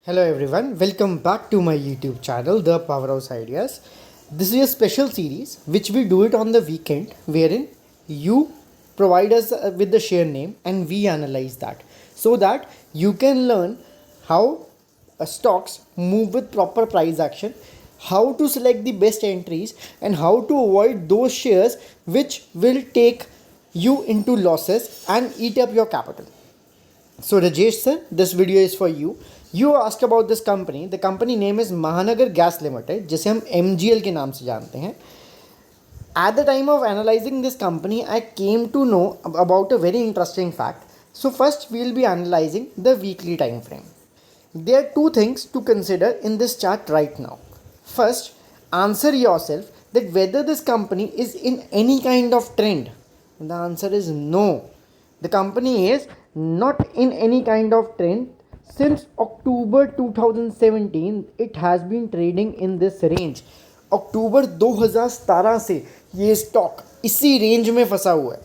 Hello everyone, welcome back to my YouTube channel, The Powerhouse Ideas. This is a special series which we do it on the weekend wherein you provide us with the share name and we analyze that so that you can learn how stocks move with proper price action, how to select the best entries and how to avoid those shares which will take you into losses and eat up your capital. So Rajesh sir, this video is for you. You asked about this company. The company name is Mahanagar Gas Limited, जिसे हम MGL के नाम से जानते हैं. At the time of analyzing this company, I came to know about a very interesting fact. So first, we will be analyzing the weekly time frame. There are two things to consider in this chart right now. First, answer yourself that whether this company is in any kind of trend. The answer is no. The company is not in any kind of trend. Since October 2017 it has been trading in this range. अक्टूबर 2017 से ये stock इसी range में फंसा हुआ है.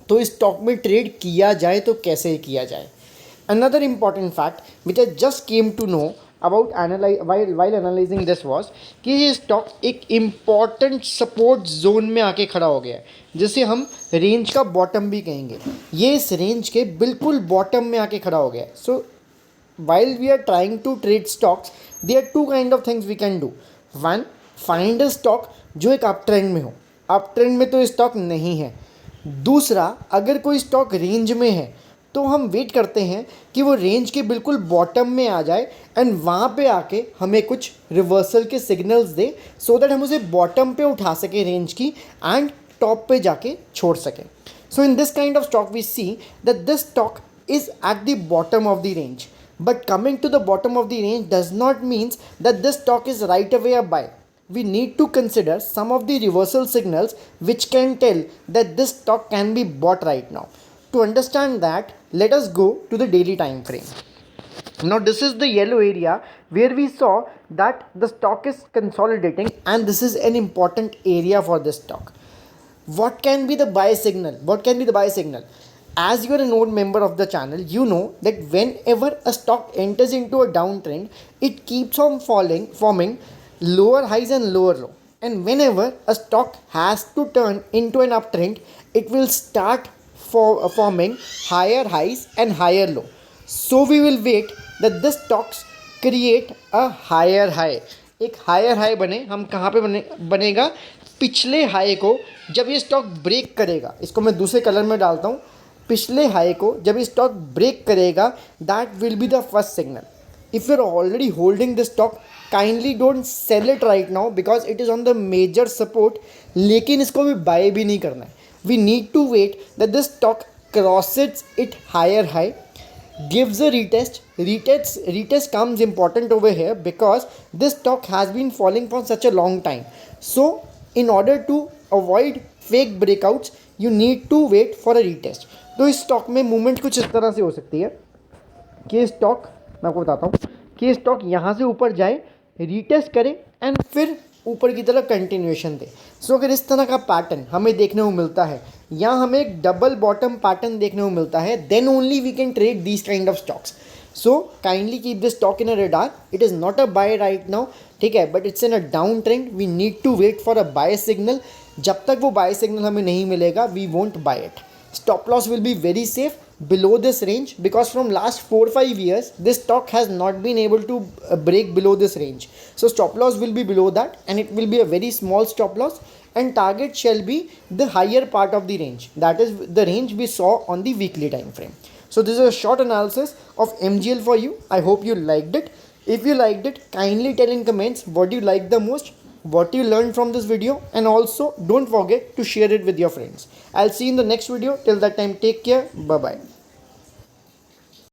तो इस stock में ट्रेड किया जाए तो कैसे किया जाए. Another important fact which I just came to know about while analysing this was कि ये स्टॉक एक इम्पॉर्टेंट सपोर्ट जोन में आके खड़ा हो गया है, जिसे हम रेंज का बॉटम भी कहेंगे. ये इस रेंज के बिल्कुल बॉटम में आके खड़ा हो गया है. सो while we are trying to trade stocks, there are two kind of things we can do. One, find a stock जो एक अप ट्रेंड में हो. अप ट्रेंड में तो स्टॉक नहीं है. दूसरा, अगर कोई स्टॉक रेंज में है तो हम वेट करते हैं कि वो रेंज के बिल्कुल बॉटम में आ जाए एंड वहाँ पे आके हमें कुछ रिवर्सल के सिग्नल्स दे सो दैट हम उसे बॉटम पे उठा सकें रेंज की एंड टॉप पे जाके छोड़ सकें. So in this kind of stock we see that this stock is at the bottom of the range. But coming to the bottom of the range does not mean that this stock is right away a buy. We need to consider some of the reversal signals which can tell that this stock can be bought right now. To understand that, let us go to the daily time frame. Now this is the yellow area where we saw that the stock is consolidating and this is an important area for this stock. What can be the buy signal? What can be the buy signal? As you are an old member of the channel, you know that whenever a stock enters into a downtrend, it keeps on forming lower highs and lower low. And whenever a stock has to turn into an uptrend, it will start forming higher highs and higher low. So we will wait that the stocks create a higher high. एक higher high बने, हम कहाँ पे बनेगा, पिछले high को जब ये स्टॉक ब्रेक करेगा. इसको मैं दूसरे कलर में डालता हूँ. पिछले हाई को जब स्टॉक ब्रेक करेगा, that will be the first signal. If you are already holding this stock, kindly don't sell it right now because it is on the major support. लेकिन इसको भी बाय भी नहीं करना है. We need to wait that this stock crosses it higher high, gives a retest comes important over here because this stock has been falling for such a long time. So in order to avoid fake breakouts, you need to wait for a retest. तो इस stock में movement कुछ इस तरह से हो सकती है कि स्टॉक, मैं आपको बताता हूँ, कि स्टॉक यहाँ से ऊपर जाए, रीटेस्ट करे एंड फिर ऊपर की तरफ कंटिन्यूएशन दे. सो अगर इस तरह का पैटर्न हमें देखने को मिलता है या हमें एक डबल बॉटम पैटर्न देखने को मिलता है, then only we can trade these kind of stocks. So kindly keep this stock in a radar. It is not a buy right now, ठीक है, but it's in a down trend. We need to wait for a buy signal. जब तक वो buy signal हमें नहीं मिलेगा, we won't buy it. Stop loss will be very safe below this range because from last 4-5 years this stock has not been able to break below this range. So stop loss will be below that and it will be a very small stop loss, and target shall be the higher part of the range, that is the range we saw on the weekly time frame. So this is a short analysis of MGL for you. I hope you liked it. If you liked it, kindly tell in comments what you liked the most, what you learned from this video, and also don't forget to share it with your friends. I'll see you in the next video. Till that time, take care. Bye bye.